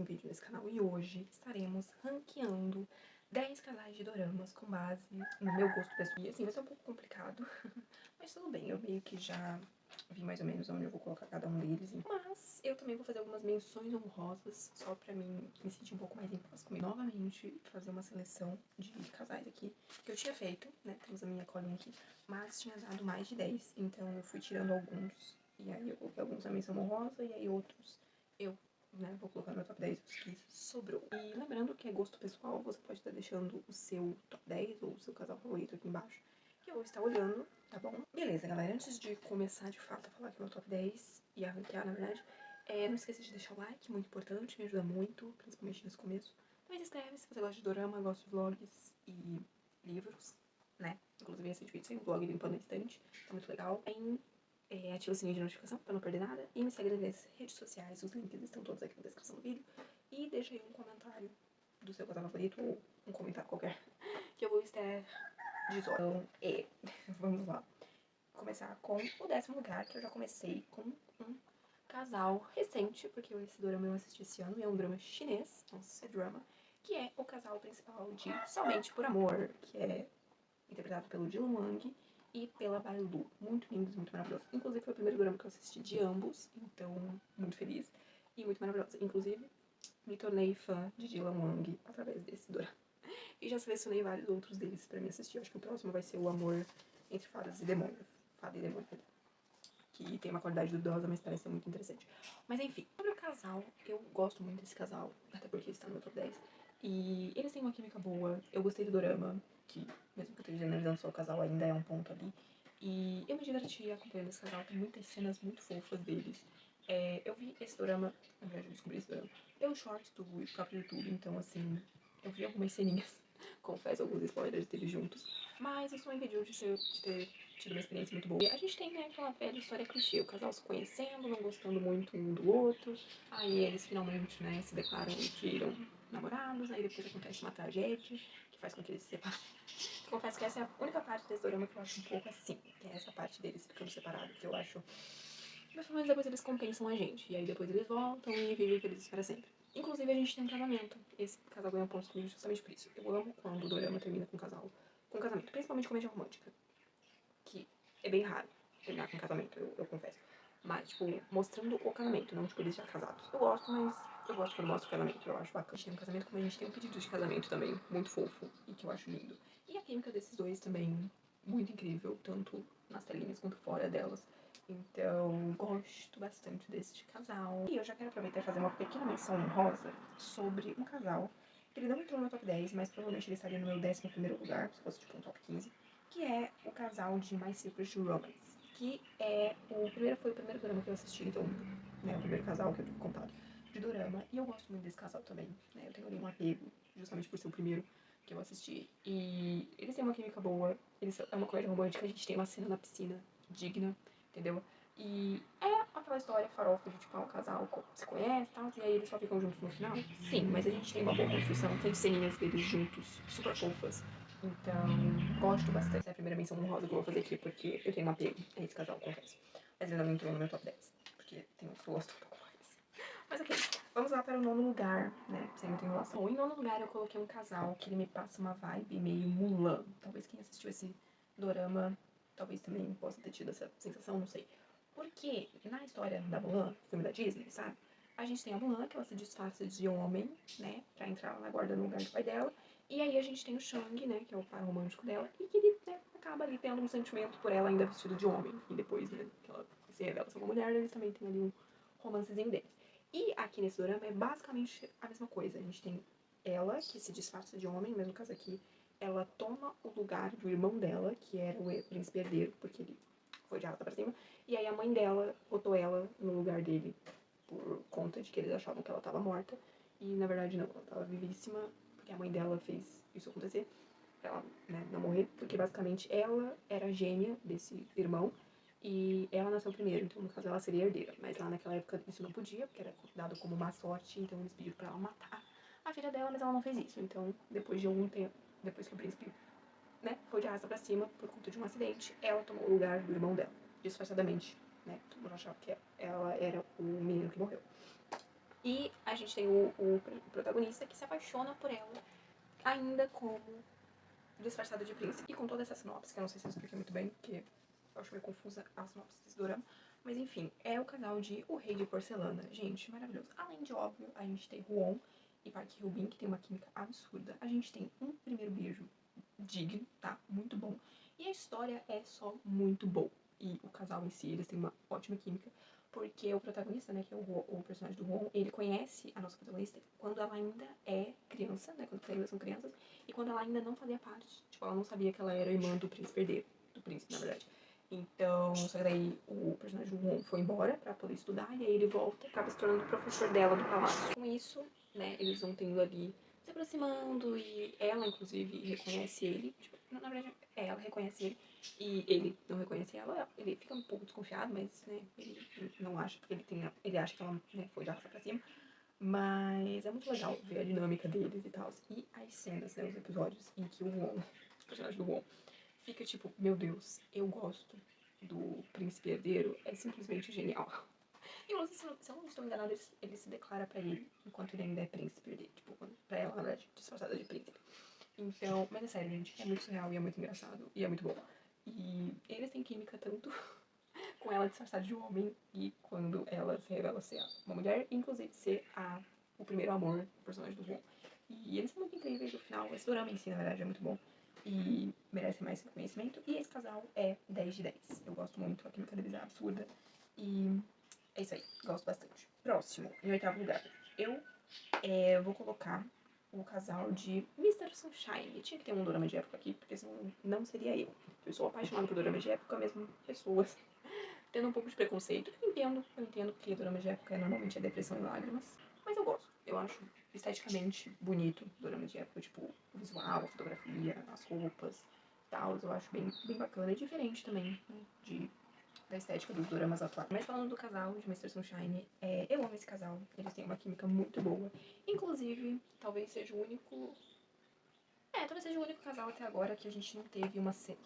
um vídeo nesse canal e hoje estaremos ranqueando 10 casais de doramas com base no meu gosto pessoal. E assim, vai ser um pouco complicado, mas tudo bem, eu meio que já vi mais ou menos onde eu vou colocar cada um deles. Mas eu também vou fazer algumas menções honrosas, só pra mim me sentir um pouco mais em paz comigo. Novamente, fazer uma seleção de casais aqui, que eu tinha feito, né, temos a minha colinha aqui, mas tinha dado mais de 10, então eu fui tirando alguns. E aí eu coloquei alguns na menção honrosa e aí outros eu, né, vou colocar no meu top 10 os que sobrou. E lembrando que é gosto pessoal, você pode estar deixando o seu top 10 ou o seu casal favorito aqui embaixo, que eu vou estar olhando, tá bom? Beleza, galera, antes de começar de fato a falar aqui o meu top 10 e a ranquear, na verdade, não esqueça de deixar o like, muito importante, me ajuda muito, principalmente nesse começo. Também se inscreve se você gosta de dorama, gosta de vlogs e livros, né? Inclusive esse vídeo tem um vlog limpando a estante, tá muito legal. Ativa o sininho de notificação pra não perder nada. E me segue nas minhas redes sociais, os links estão todos aqui na descrição do vídeo. E deixa aí um comentário do seu casal favorito ou um comentário qualquer que eu vou estar dizendo. Vamos lá. Começar com o 10º lugar, que eu já comecei com um casal recente, porque esse drama eu assisti esse ano, e é um drama chinês, um C-drama, que é o casal principal de Somente por Amor, que é interpretado pelo Dylan Wang e pela Bailu. Muito lindos, muito maravilhosos. Inclusive foi o primeiro drama que eu assisti de ambos, então muito feliz e muito maravilhosa. Inclusive, me tornei fã de Dylan Wang através desse drama. E já selecionei vários outros deles pra me assistir. Acho que o próximo vai ser O Amor entre Fadas e Demônios. Fada e Demônio. Que tem uma qualidade duvidosa, mas parece ser muito interessante. Mas enfim, sobre o casal, eu gosto muito desse casal, até porque está no meu top 10. E eles têm uma química boa, eu gostei do dorama, que mesmo que eu esteja generalizando só o casal, ainda é um ponto ali. E eu me diverti acompanhando esse casal, tem muitas cenas muito fofas deles. Eu vi esse dorama, na verdade eu descobri esse dorama, pelo short do próprio YouTube, então assim, eu vi algumas ceninhas, confesso alguns spoilers deles juntos. Mas isso não impediu de ter tido uma experiência muito boa. E a gente tem, né, aquela velha história clichê, o casal se conhecendo, não gostando muito um do outro, aí eles finalmente, né, se declaram que irão namorados, aí depois acontece uma tragédia que faz com que eles se separem. Confesso que essa é a única parte desse drama que eu acho um pouco assim, que é essa parte deles ficando separados, que eu acho, mas pelo menos depois eles compensam a gente, e aí depois eles voltam e vivem felizes para sempre. Inclusive a gente tem um casamento, esse casal ganha pontos comigo justamente por isso. Eu amo quando o dorama termina com um casal, com um casamento, principalmente comédia romântica, que é bem raro terminar com um casamento, eu confesso. Mas, tipo, mostrando o casamento, não, tipo, eles já casados. Eu gosto, mas eu gosto quando mostra o casamento, eu acho bacana. A gente tem um casamento, como a gente tem um pedido de casamento também, muito fofo, e que eu acho lindo. E a química desses dois também, muito incrível, tanto nas telinhas quanto fora delas. Então, gosto bastante deste casal. E eu já quero aproveitar e fazer uma pequena menção honrosa sobre um casal que ele não entrou no meu top 10, mas provavelmente ele estaria no meu 11º lugar, se fosse tipo um top 15, que é o casal de My Secret Romance, que foi o primeiro dorama que eu assisti, então, né, o primeiro casal que eu tive contato de dorama, e eu gosto muito desse casal também, né, eu tenho ali um apego, justamente por ser o primeiro que eu assisti, e eles têm uma química boa, é uma comédia romântica, a gente tem uma cena na piscina digna, entendeu? E é aquela história farofa de, tipo, um casal se conhece e tal, e aí eles só ficam juntos no final. Sim, mas a gente tem uma boa construção, tem ceninhas deles juntos, super fofas. Então, gosto bastante. É a primeira menção honrosa que eu vou fazer aqui, porque eu tenho um apego a esse casal, confesso. Mas ele não entrou no meu top 10, porque tem outros que eu gosto um pouco mais. Mas ok, vamos lá para o 9º lugar, né, sem muita enrolação. Bom, em 9º lugar eu coloquei um casal que ele me passa uma vibe meio Mulan. Talvez quem assistiu esse dorama, talvez também possa ter tido essa sensação, não sei. Porque na história da Mulan, filme da Disney, sabe? A gente tem a Mulan, que ela se disfarça de homem, né, pra entrar na guarda no lugar do pai dela. E aí a gente tem o Shang, né, que é o par romântico dela, e que ele, né, acaba ali tendo um sentimento por ela ainda vestido de homem. E depois, né, que ela se revela ser uma mulher, eles também têm ali um romancezinho deles. E aqui nesse dorama é basicamente a mesma coisa. A gente tem ela, que se disfarça de homem, mas no caso aqui, ela toma o lugar do irmão dela, que era o príncipe herdeiro, porque ele foi de arrasta pra cima. E aí a mãe dela botou ela no lugar dele por conta de que eles achavam que ela estava morta. E na verdade não, ela estava vivíssima, porque a mãe dela fez isso acontecer, pra ela, né, não morrer. Porque basicamente ela era a gêmea desse irmão e ela nasceu primeiro, então no caso ela seria herdeira. Mas lá naquela época isso não podia, porque era dado como má sorte, então eles pediram pra ela matar a filha dela, mas ela não fez isso. Então depois de algum tempo, depois que o príncipe, né, foi de arrasta pra cima por conta de um acidente, ela tomou o lugar do irmão dela, disfarçadamente, né, todo mundo achava que ela era o menino que morreu. E a gente tem o protagonista que se apaixona por ela, ainda como disfarçado de príncipe. E com toda essa sinopse, que eu não sei se eu expliquei muito bem, porque eu acho meio confusa a sinopse desse dorama. Mas enfim, é o casal de O Rei de Porcelana. Gente, maravilhoso. Além de, óbvio, a gente tem Ruon e Park Hyun-bin, que tem uma química absurda. A gente tem um primeiro beijo digno, tá? Muito bom. E a história é só muito boa. E o casal em si, eles têm uma ótima química. Porque o protagonista, né, que é o personagem do Ruon, ele conhece a nossa protagonista quando ela ainda é criança, né? Quando eles são crianças. E quando ela ainda não fazia parte. Tipo, ela não sabia que ela era irmã do príncipe herdeiro. Do príncipe, na verdade. Então, só que daí o personagem do Ron foi embora pra poder estudar, e aí ele volta e acaba se tornando professor dela do palácio. Com isso, né, eles vão tendo ali, se aproximando, e ela, inclusive, reconhece ele. Tipo, na verdade, ela reconhece ele, e ele não reconhece ela. Ele fica um pouco desconfiado, mas, né, ele não acha, porque ele acha que ela, né, foi de arrasta pra cima. Mas é muito legal ver a dinâmica deles e tal. E as cenas, né, os episódios em que o Ron, o personagem do Ron, fica tipo, meu Deus, eu gosto do príncipe herdeiro, é simplesmente genial. E eu se eu não estou enganada, ele se declara pra ele enquanto ele ainda é príncipe herdeiro. Tipo, pra ela, na verdade, disfarçada de príncipe. Então, mas é sério, gente, é muito surreal e é muito engraçado e é muito bom. E eles têm química tanto com ela disfarçada de homem e quando ela se revela ser uma mulher, inclusive ser o primeiro amor do personagem do Ron. E eles são muito incríveis no final. Esse drama em si, na verdade, é muito bom e merece mais reconhecimento. E esse casal é 10 de 10. Eu gosto muito, a química deles é absurda. E é isso aí, gosto bastante. Próximo, em oitavo lugar, eu vou colocar o casal de Mr. Sunshine. Tinha que ter um dorama de época aqui, porque senão não seria eu. Eu sou apaixonada por dorama de época, mesmo pessoas tendo um pouco de preconceito. Eu entendo que dorama de época normalmente é depressão e lágrimas, mas eu gosto. Eu acho esteticamente bonito dorama de época, tipo, o visual, a fotografia, as roupas e tal. Eu acho bem bacana e diferente também, né, da estética dos doramas atuais. Mas falando do casal de Mr. Sunshine, eu amo esse casal. Eles têm uma química muito boa. Inclusive, talvez seja o único talvez seja o único casal até agora que a gente não teve uma cena,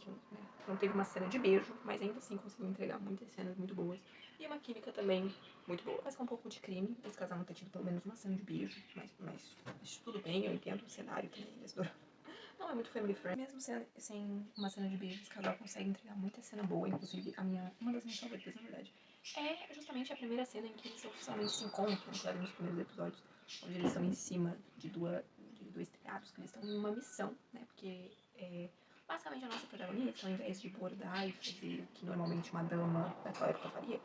não teve uma cena de beijo, mas ainda assim conseguiu entregar muitas cenas muito boas. E uma química também muito boa. Mas com um pouco de crime, esse casal não ter tido pelo menos uma cena de beijo, mas tudo bem, eu entendo o cenário também desse dorama. Não é muito family friend. Mesmo sem uma cena de beijo, esse casal consegue entregar muita cena boa, inclusive uma das minhas favoritas, na verdade. É justamente a primeira cena em que eles oficialmente se encontram, claro, nos primeiros episódios, onde eles estão em cima de dois telhados, que eles estão em uma missão, né? Porque basicamente a nossa protagonista, ao invés de bordar e fazer o que normalmente uma dama daquela época faria,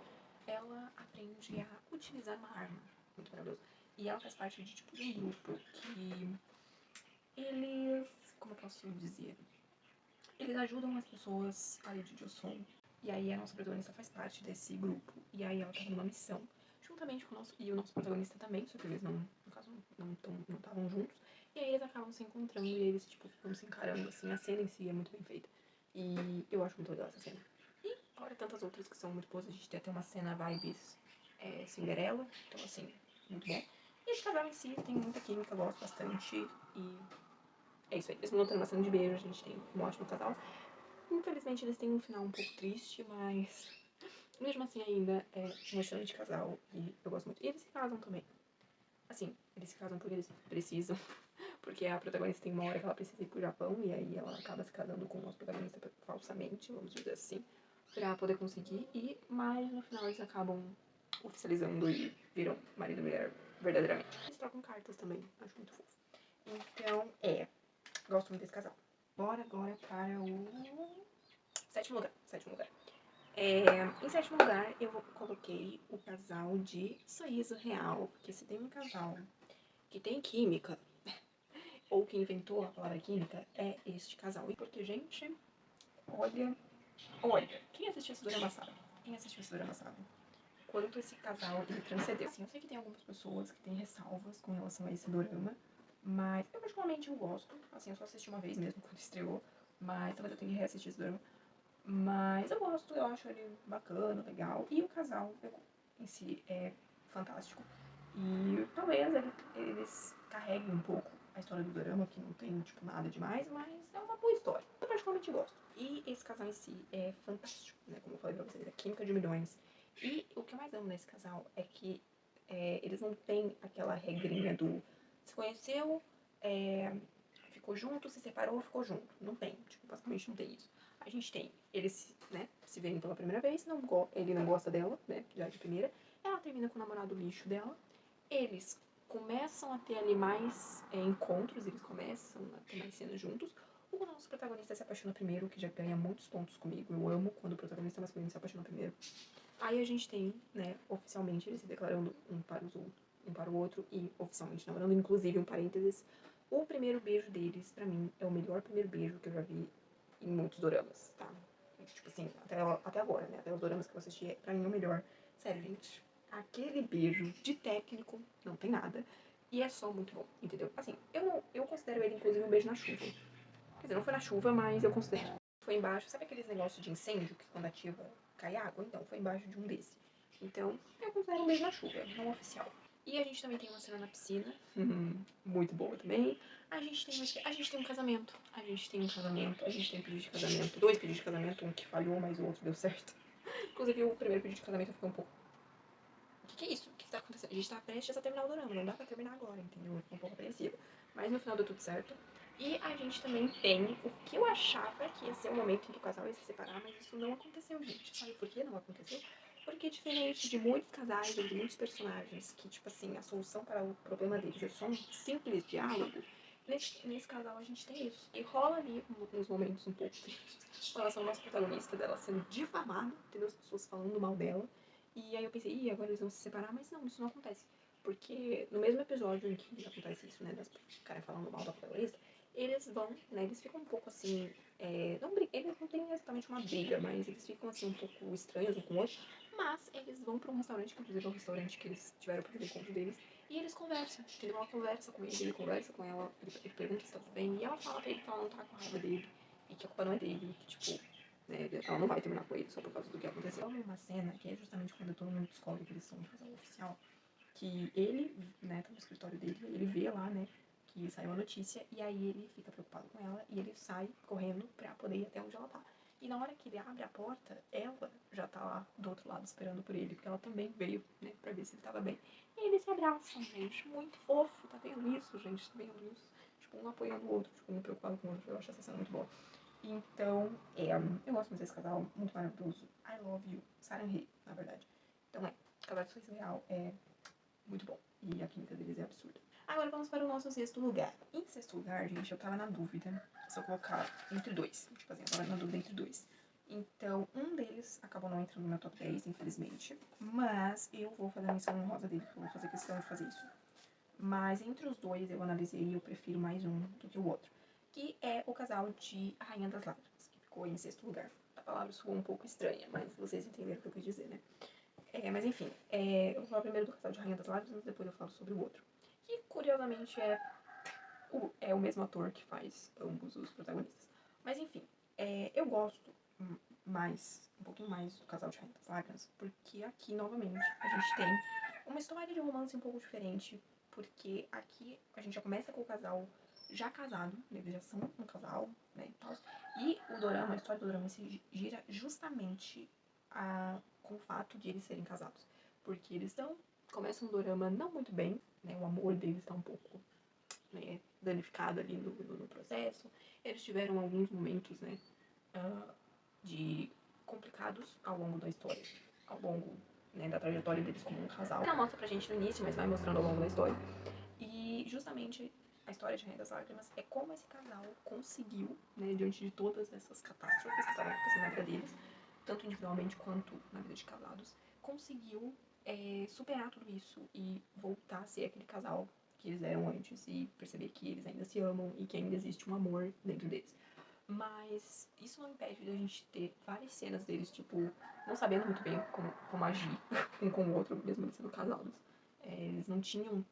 ela aprende a utilizar uma arma. Muito maravilhoso. E ela faz parte de tipo de um grupo que eles, como eu posso dizer, eles ajudam as pessoas ali de Joseon. E aí a nossa protagonista faz parte desse grupo. E aí ela tá numa missão, juntamente com o nosso protagonista também, só que eles não, no caso, não estavam juntos. E aí eles acabam se encontrando e eles, tipo, ficam se encarando, assim. A cena em si é muito bem feita. E eu acho muito legal essa cena. E fora tantas outras que são muito boas, a gente tem até uma cena vibes Cinderela. Então, assim, muito bom. E esse casal em si tem muita química, eu gosto bastante. E é isso aí. Mesmo não tendo uma cena de beijo, a gente tem um ótimo casal. Infelizmente eles têm um final um pouco triste, mas mesmo assim ainda é um excelente casal e eu gosto muito. E eles se casam também. Assim, eles se casam porque eles precisam. Porque a protagonista tem uma hora que ela precisa ir pro Japão e aí ela acaba se casando com o nosso protagonista falsamente, vamos dizer assim, pra poder conseguir ir, mas no final eles acabam oficializando e viram marido e mulher verdadeiramente. Eles trocam cartas também, acho muito fofo. Então, gosto muito desse casal. Bora agora para o sétimo lugar. Em sétimo lugar, eu coloquei o casal de Sorriso Real, porque se tem um casal que tem química, ou que inventou a palavra química, é este casal. E porque, gente, olha, quem assistiu esse drama sabe? Quanto esse casal ele transcendeu. Assim, eu sei que tem algumas pessoas que têm ressalvas com relação a esse dorama, mas eu particularmente eu gosto. Assim, eu só assisti uma vez mesmo quando estreou, mas talvez eu tenha que reassistir esse dorama. Mas eu gosto, eu acho ele bacana, legal. E o casal em si é fantástico. E talvez eles carreguem um pouco a história do drama, que não tem tipo nada demais, mas é uma boa história. Eu particularmente gosto. E esse casal em si é fantástico, né? Como eu falei pra vocês, é química de milhões. E o que eu mais amo nesse casal é que eles não têm aquela regrinha do se conheceu, ficou junto, se separou, ficou junto. Não tem, tipo, basicamente não tem isso. A gente tem, eles, né, se veem pela primeira vez, ele não gosta dela, né, já de primeira. Ela termina com o namorado lixo dela. Eles começam a ter ali mais encontros, eles começam a ter mais cenas juntos. O nosso protagonista se apaixona primeiro, que já ganha muitos pontos comigo. Eu amo quando o protagonista masculino se apaixona primeiro. Aí a gente tem, né, oficialmente eles se declarando um para o outro e oficialmente namorando. Inclusive, um parênteses, o primeiro beijo deles, pra mim, é o melhor primeiro beijo que eu já vi em muitos doramas, tá? Tipo assim, até agora, né? Até os doramas que eu assisti, pra mim é o melhor. Sério, gente, aquele beijo de técnico não tem nada. E é só muito bom, entendeu? Assim, eu considero ele, inclusive, um beijo na chuva. Quer dizer, não foi na chuva, mas eu considero. Foi embaixo, sabe aqueles negócios de incêndio que quando ativa cai água? Então, foi embaixo de um desse. Então, eu considero um beijo na chuva, não oficial. E a gente também tem uma cena na piscina, muito boa também. A gente tem um casamento. A gente tem um casamento, a gente tem um pedido de casamento. 2 pedidos de casamento, um que falhou, mas o outro deu certo. Inclusive, o primeiro pedido de casamento ficou um pouco... O que é isso? O que tá acontecendo? A gente tá prestes a terminar o drama, não dá pra terminar agora, entendeu? Eu fico um pouco apreensiva. Mas no final deu tudo certo. E a gente também tem o que eu achava que ia ser o momento em que o casal ia se separar, mas isso não aconteceu, gente. Sabe por que não aconteceu? Porque diferente de muitos casais ou de muitos personagens, que, tipo assim, a solução para o problema deles é só um simples diálogo, nesse casal a gente tem isso. E rola ali uns momentos um pouco tristes com relação ao nosso protagonista, dela sendo difamada, entendeu? As pessoas falando mal dela. E aí eu pensei, ih, agora eles vão se separar, mas não, isso não acontece. Porque no mesmo episódio em que acontece isso, né, das caras falando mal da protagonista, eles vão, né, eles ficam um pouco assim, eles não têm exatamente uma briga, mas eles ficam assim um pouco estranhos um com o outro, mas eles vão pra um restaurante, que inclusive é o restaurante que eles tiveram o primeiro encontro deles, e eles conversam, entendeu? Ela conversa com ele conversa com ela, ele pergunta se tá tudo bem, e ela fala pra ele que ela não tá com raiva dele, e que a culpa não é dele, que tipo, né, ela não vai terminar com ele só por causa do que aconteceu. Ela uma cena que é justamente quando todo mundo descobre que eles são um casal oficial, que ele, né, tá no escritório dele, ele vê lá, né, que saiu a notícia, e aí ele fica preocupado com ela, e ele sai correndo pra poder ir até onde ela tá. E na hora que ele abre a porta, ela já tá lá do outro lado esperando por ele, porque ela também veio, né, pra ver se ele tava bem. E eles se abraçam, gente, muito fofo, tá vendo isso, gente, tá vendo isso? Tipo, um apoiando o outro, tipo, um preocupado com o outro, eu acho essa cena muito boa. Então, eu gosto muito desse casal, muito maravilhoso. I love you, Saranhei, na verdade. Então casal de suíço real é muito bom. E a química deles é absurda. Agora vamos para o nosso sexto lugar. Em sexto lugar, gente, eu tava na dúvida se eu colocar entre dois. Tipo assim, eu tava na dúvida entre dois. Então, um deles acabou não entrando no meu top 10, infelizmente. Mas eu vou fazer a menção honrosa dele, porque eu vou fazer questão de fazer isso. Mas entre os dois, eu analisei e eu prefiro mais um do que o outro. Que é o casal de A Rainha das Lágrimas, que ficou em sexto lugar. A palavra soou um pouco estranha, mas vocês entenderam o que eu quis dizer, né? Mas enfim, eu vou falar primeiro do casal de Rainha das Lágrimas, depois eu falo sobre o outro. Que, curiosamente, é o mesmo ator que faz ambos os protagonistas. Mas enfim, eu gosto um pouquinho mais do casal de Rainha das Lágrimas, porque aqui, novamente, a gente tem uma história de romance um pouco diferente, porque aqui a gente já começa com o casal já casado, né, eles já são um casal, né, e tal. E a história do dorama se gira justamente com o fato de eles serem casados. Porque eles começam um dorama não muito bem, né, o amor deles está um pouco, né, danificado ali no processo. Eles tiveram alguns momentos, né, de complicados ao longo da história, ao longo, né, da trajetória deles como um casal. Não mostra pra gente no início, mas vai mostrando ao longo da história. E justamente a história de Rainha das Lágrimas é como esse casal conseguiu, né, diante de todas essas catástrofes que estavam acontecendo na vida deles, tanto individualmente quanto na vida de casados, conseguiu superar tudo isso e voltar a ser aquele casal que eles eram antes e perceber que eles ainda se amam e que ainda existe um amor dentro deles. Mas isso não impede de a gente ter várias cenas deles, tipo, não sabendo muito bem como agir um com o outro, mesmo eles sendo casados. Eles não tinham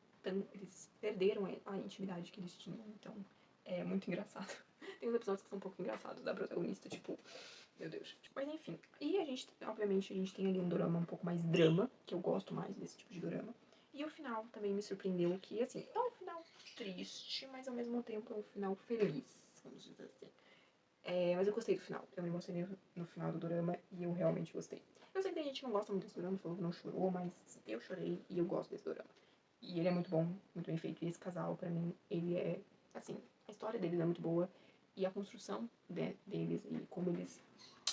eles perderam a intimidade que eles tinham, então é muito engraçado. Tem uns episódios que são um pouco engraçados da protagonista, tipo, meu Deus. Mas enfim, e obviamente, a gente tem ali um dorama um pouco mais drama, que eu gosto mais desse tipo de dorama. E o final também me surpreendeu, que assim, é um final triste, mas ao mesmo tempo é um final feliz, vamos dizer assim. Mas eu gostei do final. Eu me emocionei no final do dorama e eu realmente gostei. Eu sei que tem gente que não gosta muito desse dorama, falou que não chorou, mas eu chorei e eu gosto desse dorama. E ele é muito bom, muito bem feito. E esse casal, pra mim, ele é, assim, a história deles é muito boa. E a construção deles e como eles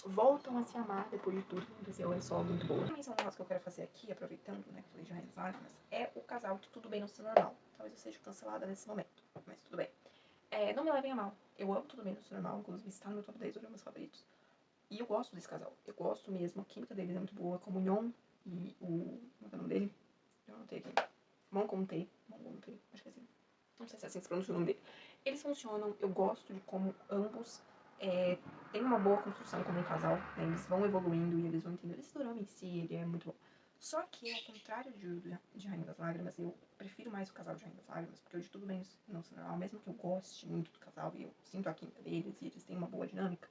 voltam a se amar depois de tudo que aconteceu é só muito boa. A menção que eu quero fazer aqui, aproveitando, né, que falei de Rainha das Lágrimas, é o casal de Tudo Bem Não Ser Normal. Talvez eu seja cancelada nesse momento, mas tudo bem. Não me levem a mal. Eu amo Tudo Bem Não Ser Normal, inclusive está no meu top 10 dos meus favoritos. E eu gosto desse casal. Eu gosto mesmo, a química deles é muito boa. Como o Yeon e o... Como é o nome dele? Eu anotei aqui. Mon Conte. Acho que é assim. Não sei se é assim que se pronuncia o nome dele. Eles funcionam, eu gosto de como ambos têm uma boa construção como um casal, né? Eles vão evoluindo e eles vão entendendo. Esse dorama em si, ele é muito bom. Só que, ao contrário de Rainha das Lágrimas, eu prefiro mais o casal de Rainha das Lágrimas, porque o de Tudo Bem Não Ser Normal, mesmo que eu goste muito do casal e eu sinto a química deles e eles têm uma boa dinâmica,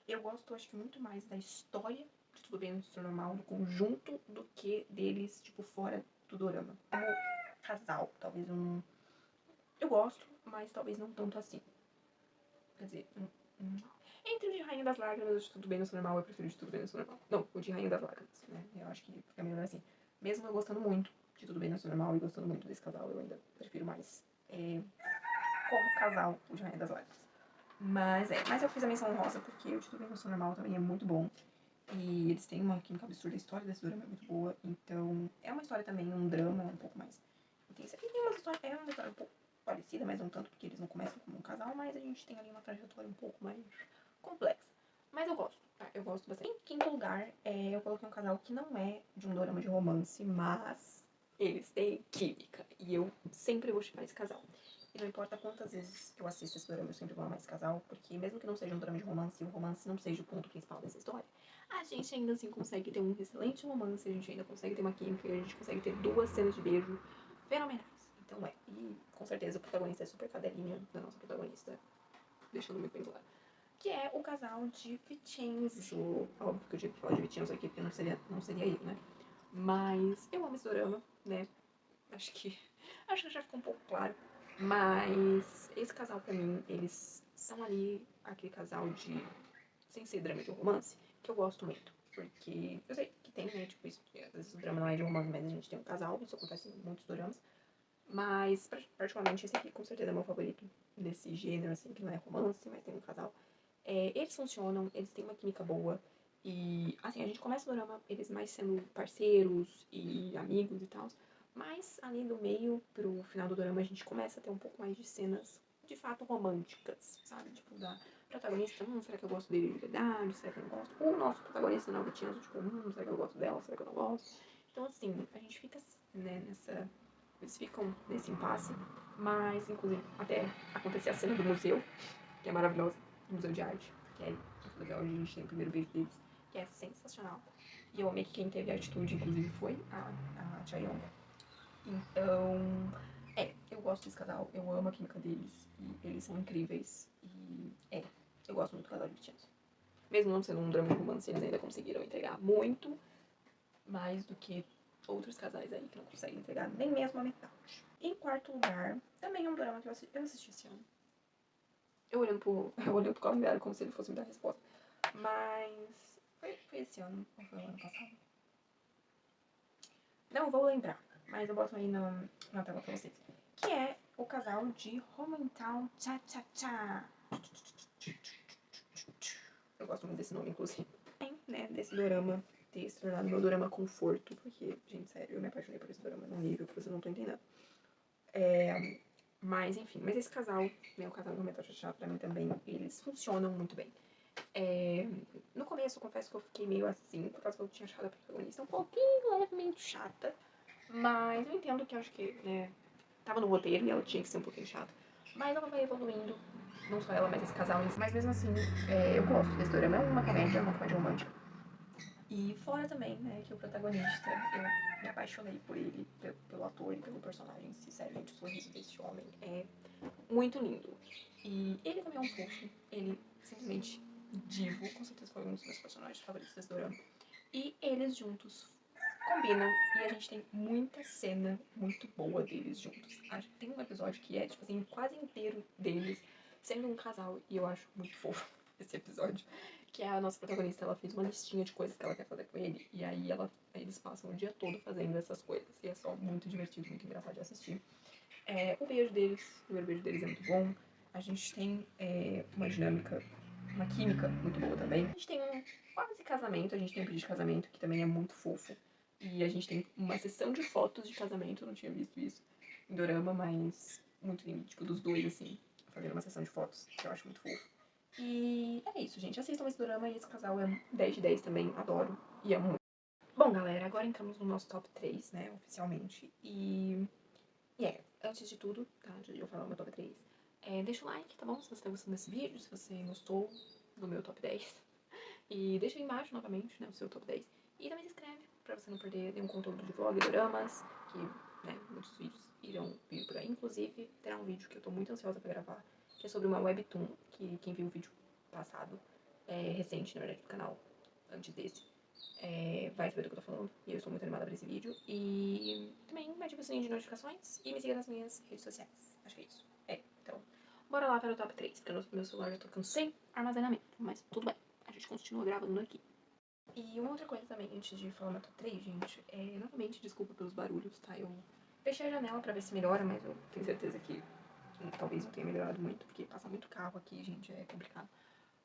eu gosto, acho que, muito mais da história de Tudo Bem Não Ser Normal, do conjunto, do que deles, tipo, fora do dorama. Como casal, talvez eu gosto, mas talvez não tanto assim. Quer dizer, entre o de Rainha das Lágrimas e o de Tudo Bem No Seu Normal, eu prefiro o de Tudo Bem No Seu Normal. Não, o de Rainha das Lágrimas, né? Eu acho que fica melhor assim. Mesmo eu gostando muito de Tudo Bem No Seu Normal e gostando muito desse casal, eu ainda prefiro mais como casal o de Rainha das Lágrimas. Mas eu fiz a menção honrosa porque o de Tudo Bem No Seu Normal também é muito bom. E eles têm uma química absurda, a história desse drama é muito boa. Então, é uma história também, um drama um pouco mais intensa. E tem uma história um pouco parecida, mas não tanto porque eles não começam como um casal, mas a gente tem ali uma trajetória um pouco mais complexa. Mas eu gosto, tá? Eu gosto bastante. Em quinto lugar, eu coloquei um casal que não é de um dorama de romance, mas eles têm química. E eu sempre vou chipar esse casal. E não importa quantas vezes eu assisto esse dorama, eu sempre vou amar esse casal, porque mesmo que não seja um drama de romance, o romance não seja o ponto principal dessa história, a gente ainda assim consegue ter um excelente romance, a gente ainda consegue ter uma química, a gente consegue ter 2 cenas de beijo fenomenais. Então e com certeza o protagonista é super cadelinha da nossa protagonista, deixando muito bem claro. Que é o casal de Vincenzo. Óbvio que eu tive que falar de Vincenzo aqui, porque não seria ele, né? Mas eu amo esse dorama, né? Acho que já ficou um pouco claro. Mas esse casal, pra mim, eles são ali aquele casal de... sem ser drama de romance, que eu gosto muito. Porque eu sei que tem, né, tipo, isso, que às vezes o drama não é de romance, mas a gente tem um casal, isso acontece em muitos dramas. Mas, particularmente, esse aqui com certeza é meu favorito desse gênero, assim, que não é romance, mas tem um casal. Eles funcionam, eles têm uma química boa. E, assim, a gente começa o drama, eles mais sendo parceiros e amigos e tal. Mas, ali do meio pro final do drama, a gente começa a ter um pouco mais de cenas, de fato, românticas, sabe? Tipo, da protagonista, será que eu gosto dele de verdade? Será que eu não gosto? O nosso protagonista, não, tinha tipo, será que eu gosto dela? Será que eu não gosto? Então, assim, a gente fica, né, eles ficam nesse impasse, mas, inclusive, até acontecer a cena do museu, que é maravilhosa, do Museu de Arte, que é muito legal, a gente tem o primeiro beijo deles, que é sensacional. E eu amei que quem teve a atitude, inclusive, foi a Chaeyoung. Então, eu gosto desse casal, eu amo a química deles, e eles são incríveis, e eu gosto muito do casal de BTS. Mesmo não sendo um drama de romance, eles ainda conseguiram entregar muito mais do que outros casais aí que não conseguem entregar nem mesmo a metade. Em quarto lugar, também é um drama que eu assisti esse ano. Eu olhando pro calendário como se ele fosse me dar a resposta. Mas foi esse ano, ou foi o ano passado? Não vou lembrar, mas eu boto aí na tela pra vocês. Que é o casal de Hometown Cha Cha Cha. Eu gosto muito desse nome, inclusive. Tem, né, desse dorama ter se tornado meu dorama conforto, porque, gente, sério, eu me apaixonei por esse dorama num nível que vocês não estão entendendo. Mas, enfim, mas esse casal, né, o casal do Hometown Cha Cha, pra mim também, eles funcionam muito bem. No começo, eu confesso que eu fiquei meio assim, por causa que eu tinha achado a protagonista um pouquinho levemente chata. Mas eu entendo que eu acho que, né, tava no roteiro e ela tinha que ser um pouquinho chata. Mas ela vai evoluindo, não só ela, mas esse casal. Mas mesmo assim, eu gosto desse dorama. É uma comédia romântica. E fora também, né, que o protagonista, eu me apaixonei por ele, pelo ator e pelo personagem. Sério, gente, o sorriso desse homem é muito lindo. E ele também é um fofo. Ele simplesmente divo, com certeza foi um dos meus personagens favoritos desse dorama. E eles juntos combinam e a gente tem muita cena muito boa deles juntos. Acho que tem um episódio que é, tipo assim, quase inteiro deles sendo um casal e eu acho muito fofo. esse episódio. Que a nossa protagonista, ela fez uma listinha de coisas que ela quer fazer com ele. E aí eles passam o dia todo fazendo essas coisas. E é só muito divertido, muito engraçado de assistir. O beijo deles, o primeiro beijo deles é muito bom. A gente tem uma dinâmica, uma química muito boa também. A gente tem um quase casamento, a gente tem um pedido de casamento que também é muito fofo. E a gente tem uma sessão de fotos de casamento, eu não tinha visto isso em dorama, mas muito lindo, tipo, dos dois, assim, fazendo uma sessão de fotos, que eu acho muito fofo. E é isso, gente. Assistam esse dorama e esse casal é 10 de 10 também, adoro e amo muito. Bom, galera, agora entramos no nosso top 3, né, oficialmente. Antes de tudo, tá, antes de eu falar o meu top 3, deixa o like, tá bom? Se você tá gostando desse vídeo, se você gostou do meu top 10. E deixa aí embaixo, novamente, né, o seu top 10. E também se inscreve, pra você não perder nenhum conteúdo de vlog, doramas, que, né, muitos vídeos irão vir por aí. Inclusive, terá um vídeo que eu tô muito ansiosa pra gravar, que é sobre uma webtoon, que quem viu o vídeo passado, recente, na verdade, do canal, antes desse, vai saber do que eu tô falando. E eu estou muito animada pra esse vídeo. E também ative o sininho de notificações e me siga nas minhas redes sociais. Acho que é isso. Então, bora lá para o top 3, porque meu celular já tá ficando sem armazenamento, mas tudo bem. A gente continua gravando aqui. E uma outra coisa também, antes de falar meu top 3, gente, novamente, desculpa pelos barulhos, tá? Eu fechei a janela pra ver se melhora, mas eu tenho certeza que talvez não tenha melhorado muito, porque passa muito carro aqui, gente, é complicado.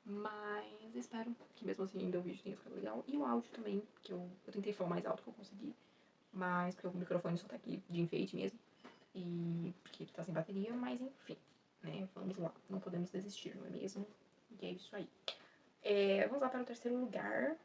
Mas espero que mesmo assim ainda o vídeo tenha ficado legal. E o áudio também, que eu tentei falar o mais alto que eu consegui, mas porque o microfone só tá aqui de enfeite mesmo. E porque ele tá sem bateria, mas enfim, né? Vamos lá, não podemos desistir, não é mesmo? E é isso aí. Vamos lá para o terceiro lugar.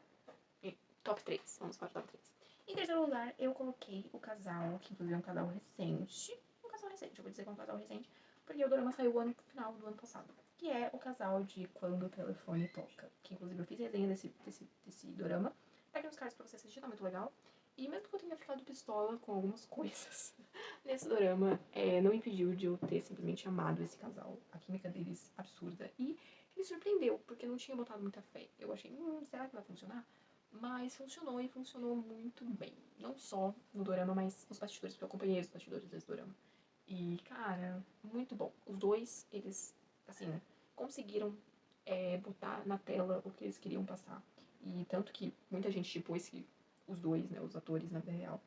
Top 3. Vamos para o top 3. Em terceiro lugar, eu coloquei o casal, que inclusive é um casal recente. Um casal recente, eu vou dizer que é um casal recente, porque o dorama saiu no final do ano passado. Que é o casal de Quando o Telefone Toca. Que inclusive eu fiz resenha desse dorama. Tá aqui nos cards pra você assistir, tá muito legal. E mesmo que eu tenha ficado pistola com algumas coisas nesse dorama, não impediu de eu ter simplesmente amado esse casal. A química deles absurda. E me surpreendeu, porque eu não tinha botado muita fé. Eu achei, será que vai funcionar? Mas funcionou e funcionou muito bem. Não só no dorama, mas nos bastidores, porque eu acompanhei os bastidores desse dorama. E, cara, muito bom. Os dois, eles, assim, conseguiram botar na tela o que eles queriam passar. E tanto que muita gente chipou os dois, né, os atores na vida real.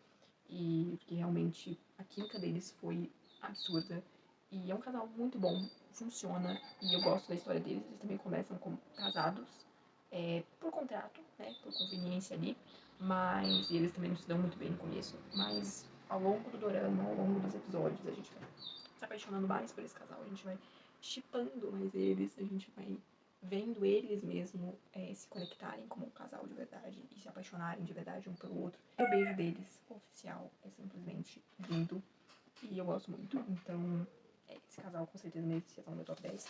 E que realmente a química deles foi absurda. E é um casal muito bom, funciona. E eu gosto da história deles. Eles também começam como casados, por contrato, né, por conveniência ali. Mas e eles também não se dão muito bem no começo. Mas ao longo do dorama, ao longo dos episódios, a gente vai se apaixonando mais por esse casal. A gente vai shippando mais eles, a gente vai vendo eles mesmo se conectarem como um casal de verdade e se apaixonarem de verdade um pelo outro. O beijo deles, oficial, é simplesmente lindo e eu gosto muito. Então, esse casal com certeza merecia estar no meu top 10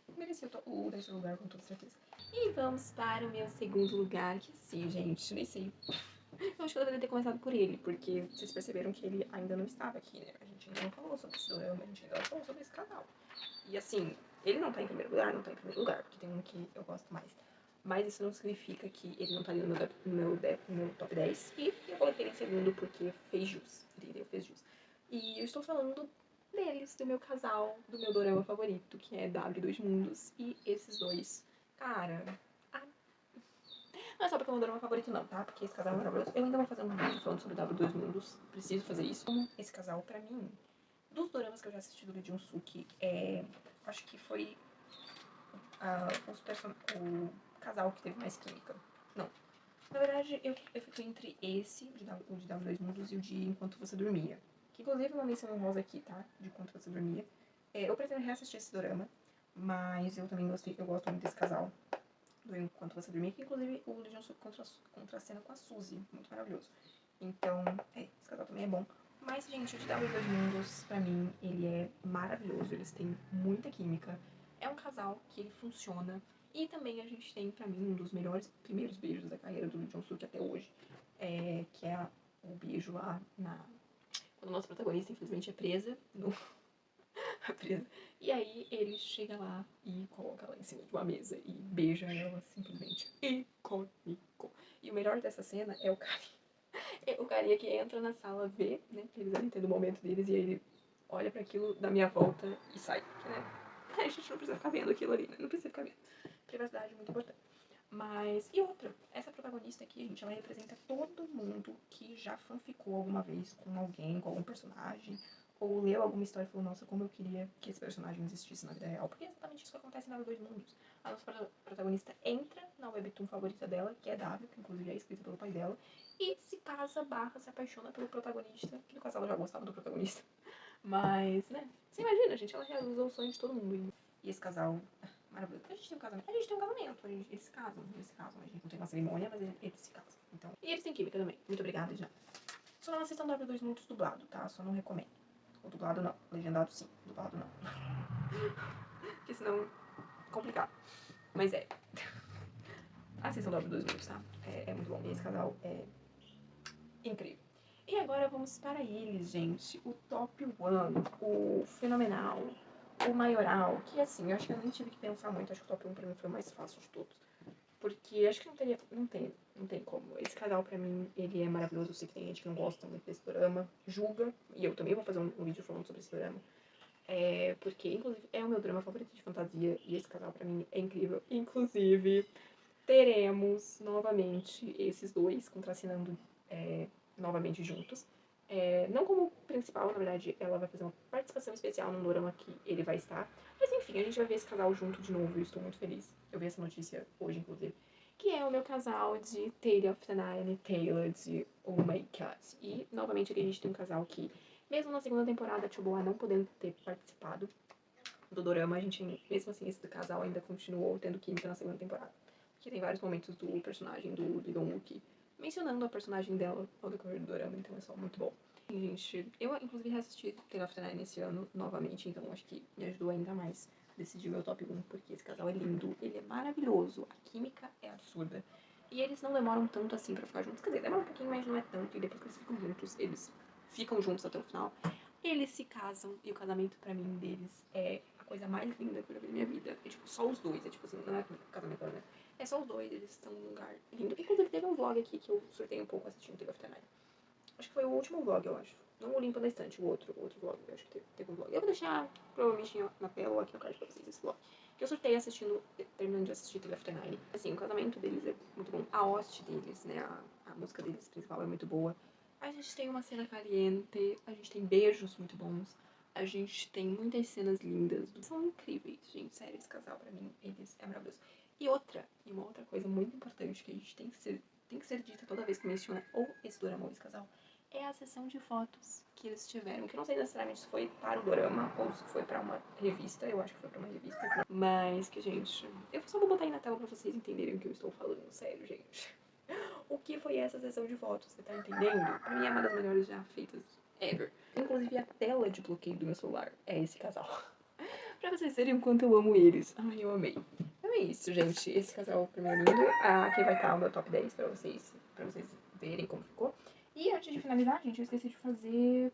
e merecia o terceiro lugar com toda certeza. E vamos para o meu segundo lugar, que sim, gente, nem sei. Eu acho que eu deveria ter começado por ele, porque vocês perceberam que ele ainda não estava aqui, né? A gente ainda não falou sobre esse dorama, a gente ainda não falou sobre esse casal. E assim, ele não tá em primeiro lugar, não tá em primeiro lugar, porque tem um que eu gosto mais. Mas isso não significa que ele não tá ali no meu top 10. E eu coloquei ele em segundo porque fez jus, entendeu? Fez jus. E eu estou falando deles, do meu casal, do meu dorama favorito, que é W Dois Mundos. E esses dois, cara... Não é só porque é o meu dorama favorito não, tá? Porque esse casal é maravilhoso. Eu ainda vou fazer um vídeo falando sobre W Dois Mundos. Preciso fazer isso. Esse casal, pra mim, dos doramas que eu já assisti do Lee Jun-suk, acho que foi o casal que teve mais química. Não. Na verdade, eu fico entre esse, o de W2 Mundos, e o de Enquanto Você Dormia. Que inclusive uma menção honrosa aqui, tá? De Enquanto Você Dormia. Eu pretendo reassistir esse dorama, mas eu também gosto muito desse casal do Enquanto Você Dormia, que inclusive o Lee Jun-suk contracena com a Suzy. Muito maravilhoso. Então, esse casal também é bom. Mas, gente, o de W2 Mundos, pra mim, ele é maravilhoso. Eles têm muita química. É um casal que ele funciona. E também a gente tem, pra mim, um dos melhores primeiros beijos da carreira do Lee Jong-suk até hoje. Que é o beijo lá quando a nossa protagonista, infelizmente, é presa. Presa. E aí ele chega lá e coloca ela em cima de uma mesa e beija ela simplesmente icônico. E o melhor dessa cena é o carinha que entra na sala, vê, né, eles ali tendo o momento deles, e aí ele olha pra aquilo da minha volta e sai, né? A gente não precisa ficar vendo aquilo ali, né? Não precisa ficar vendo. privacidade muito importante. Mas, e outra, essa protagonista aqui, gente, ela representa todo mundo que já fanficou alguma vez com alguém, com algum personagem, ou leu alguma história e falou, nossa, como eu queria que esse personagem existisse na vida real. Porque é exatamente isso que acontece na Dois Mundos. A nossa protagonista entra na webtoon favorita dela, que é W, que inclusive é escrita pelo pai dela, e se casa, se apaixona pelo protagonista, que no caso ela já gostava do protagonista. Mas, né, você imagina, gente, ela realizou o sonho de todo mundo. E esse casal maravilhoso. A gente tem um casamento. Eles se casam. A gente não tem uma cerimônia, mas eles se casam. Então. E eles têm química também. Muito obrigada, já. Só não assistam W2 Mundos dublado, tá? Só não recomendo. O dublado não. Legendado sim. Dublado não. Porque senão é complicado. Mas é. Assistam W2 Mundos, tá? É muito bom. E esse casal é incrível. E agora vamos para eles, gente. O top 1, o fenomenal, o maioral, que assim, eu acho que eu nem tive que pensar muito. Acho que o top 1 pra mim foi o mais fácil de todos. Porque acho que não tem como. Esse casal pra mim, ele é maravilhoso. Eu sei que tem gente que não gosta muito desse drama, julga. E eu também vou fazer um vídeo falando sobre esse drama. Porque, inclusive, é o meu drama favorito de fantasia. E esse casal pra mim é incrível. Inclusive, teremos novamente esses dois contracenando novamente juntos. Não como principal, na verdade, ela vai fazer uma participação especial num dorama que ele vai estar. Mas enfim, a gente vai ver esse casal junto de novo e eu estou muito feliz. Eu vi essa notícia hoje, inclusive. Que é o meu casal de Tale of the Nine e Taylor de Oh My God. E novamente aqui a gente tem um casal que, mesmo na segunda temporada, Chuboa não podendo ter participado do dorama, a gente, mesmo assim, esse casal ainda continuou tendo química na segunda temporada. Porque tem vários momentos do personagem do Lee Dong-wook mencionando a personagem dela ao decorrer do dorama, então é só muito bom. E, gente, eu inclusive reassisti Tale of the Nine esse ano novamente, então acho que me ajudou ainda mais a decidir o meu top 1, porque esse casal é lindo, ele é maravilhoso, a química é absurda. E eles não demoram tanto assim pra ficar juntos, quer dizer, demora um pouquinho, mas não é tanto, e depois que eles ficam juntos, eles ficam juntos até o final. Eles se casam, e o casamento pra mim deles é a coisa mais linda que eu já vi na minha vida. É tipo, só os dois, é tipo assim, não é casamento, né? É só os dois, eles estão num lugar lindo. Inclusive, teve um vlog aqui que eu surtei um pouco assistindo Tale of the Nine. Acho que foi o último vlog, eu acho. Não o Limpa da Estante, o outro vlog. Eu acho que teve um vlog. Eu vou deixar, provavelmente, na tela ou aqui no card pra vocês esse vlog. Que eu surtei assistindo, terminando de assistir Tale of the Nine. Assim, o casamento deles é muito bom. A host deles, né, a música deles principal é muito boa. A gente tem uma cena caliente, a gente tem beijos muito bons. A gente tem muitas cenas lindas. São incríveis, gente. Sério, esse casal pra mim, eles é maravilhoso. E uma outra coisa muito importante que a gente tem que ser dita toda vez que menciona ou esse dorama ou esse casal, é a sessão de fotos que eles tiveram. Que eu não sei necessariamente se foi para o dorama ou se foi para uma revista. Eu acho que foi para uma revista. Mas que, gente, eu só vou botar aí na tela pra vocês entenderem o que eu estou falando. Sério, gente. O que foi essa sessão de fotos? Você tá entendendo? Pra mim é uma das melhores já feitas ever. Inclusive a tela de bloqueio do meu celular é esse casal. Pra vocês verem o quanto eu amo eles. Ai, eu amei. Então é isso, gente. Esse casal pra mim é lindo. Aqui vai estar o meu top 10 pra vocês verem como ficou. E antes de finalizar, gente, eu esqueci de fazer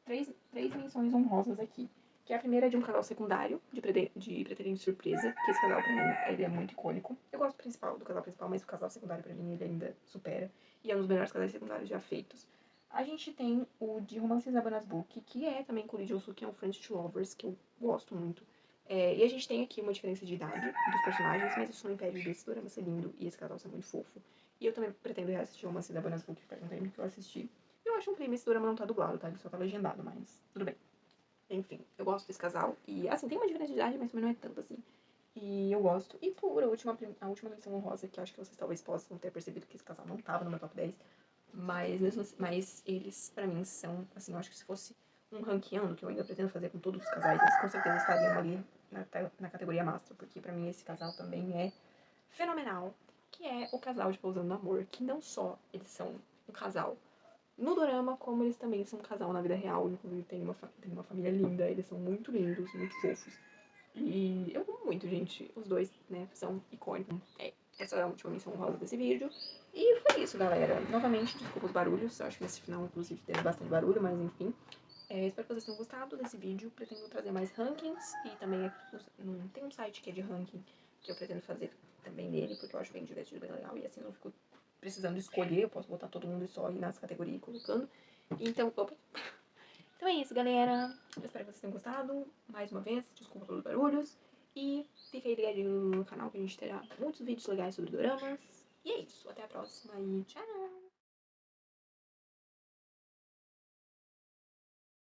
três menções honrosas aqui. Que a primeira é de um canal secundário, de Pretendente Surpresa, que esse canal pra mim, ele é muito icônico. Eu gosto do casal principal, mas o casal secundário pra mim, ele ainda supera. E é um dos melhores casais secundários já feitos. A gente tem o de Romances Abanas Book, que é também com o Lee Jong-soo, que é um Friendship Lovers, que eu gosto muito. E a gente tem aqui uma diferença de idade dos personagens, mas isso não impede desse dorama ser lindo e esse casal ser muito fofo. E eu também pretendo reassistir Romances Abanas Book, faz um tempo que eu assisti. Eu acho um crime esse dorama não tá dublado, tá? Ele só tá legendado, mas tudo bem. Enfim, eu gosto desse casal. E, assim, tem uma diferença de idade, mas também não é tanto, assim. E eu gosto. E por último, a última menção honrosa, que eu acho que vocês talvez possam ter percebido que esse casal não tava no meu top 10. Mas eles, pra mim, são, assim, eu acho que se fosse um ranqueando, que eu ainda pretendo fazer com todos os casais, eles com certeza estariam ali na categoria Master. Porque pra mim esse casal também é fenomenal. Que é o casal de Pousando no Amor. Que não só eles são um casal no dorama, como eles também são um casal na vida real, inclusive tem uma família linda, eles são muito lindos, muito fofos. E eu amo muito, gente. Os dois, né, são icônicos. Essa é a última menção rosa desse vídeo. E foi isso, galera. Novamente, desculpa os barulhos. Eu acho que nesse final, inclusive, teve bastante barulho, mas enfim. Espero que vocês tenham gostado desse vídeo. Pretendo trazer mais rankings. E também tem um site que é de ranking que eu pretendo fazer também nele, porque eu acho bem divertido, bem legal. E assim eu não fico precisando escolher. Eu posso botar todo mundo só ir nas categorias colocando. Então, opa. Então é isso, galera. Eu espero que vocês tenham gostado. Mais uma vez, desculpa pelos barulhos. E Fica aí ligadinho no canal que a gente terá muitos vídeos legais sobre doramas. E é isso, até a próxima e tchau!